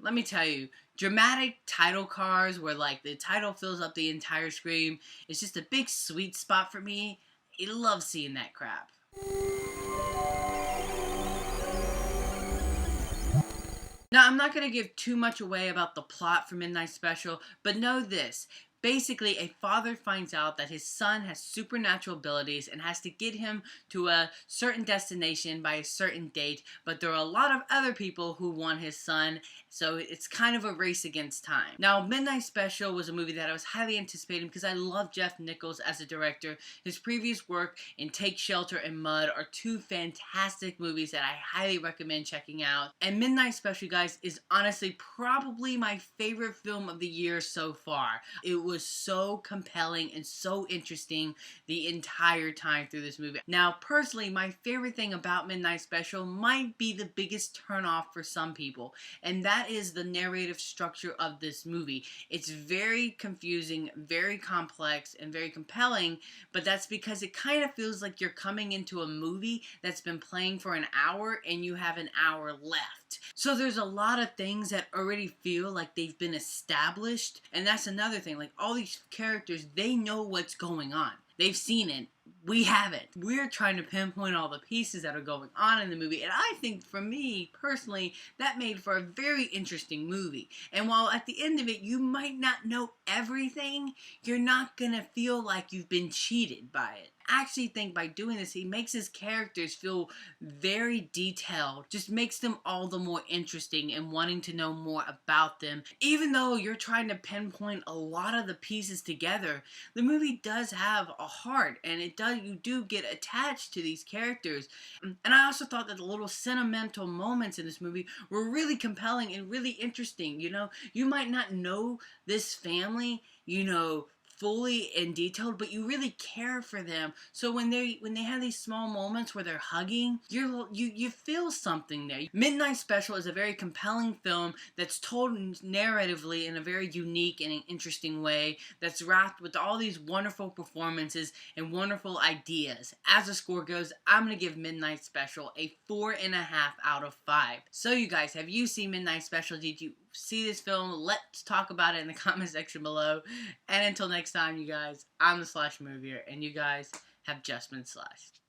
let me tell you, dramatic title cards where like the title fills up the entire screen, it's just a big sweet spot for me. I love seeing that crap. Now, I'm not going to give too much away about the plot for Midnight Special, but know this. Basically, a father finds out that his son has supernatural abilities and has to get him to a certain destination by a certain date, but there are a lot of other people who want his son, so it's kind of a race against time. Now, Midnight Special was a movie that I was highly anticipating because I love Jeff Nichols as a director. His previous work in Take Shelter and Mud are two fantastic movies that I highly recommend checking out. And Midnight Special, guys, is honestly probably my favorite film of the year so far. It was so compelling and so interesting the entire time through this movie. Now, personally, my favorite thing about Midnight Special might be the biggest turnoff for some people, and that is the narrative structure of this movie. It's very confusing, very complex, and very compelling, but that's because it kind of feels like you're coming into a movie that's been playing for an hour and you have an hour left. So there's a lot of things that already feel like they've been established, and that's another thing. Like, all these characters, they know what's going on. They've seen it. We haven't. We're trying to pinpoint all the pieces that are going on in the movie, and I think, for me, personally, that made for a very interesting movie. And while at the end of it, you might not know everything, you're not gonna feel like you've been cheated by it. I actually think by doing this, he makes his characters feel very detailed, just makes them all the more interesting and wanting to know more about them. Even though you're trying to pinpoint a lot of the pieces together, the movie does have a heart, and you do get attached to these characters. And I also thought that the little sentimental moments in this movie were really compelling and really interesting. You know, you might not know this family, fully and detailed, but you really care for them. So when they have these small moments where they're hugging, you feel something there. Midnight Special is a very compelling film that's told narratively in a very unique and interesting way, that's wrapped with all these wonderful performances and wonderful ideas. As the score goes, I'm gonna give Midnight Special a 4.5 out of 5. So you guys, have you seen Midnight Special? Did you see this film? Let's talk about it in the comment section below. And until next time, you guys, I'm the Slash Movier, and you guys have just been slashed.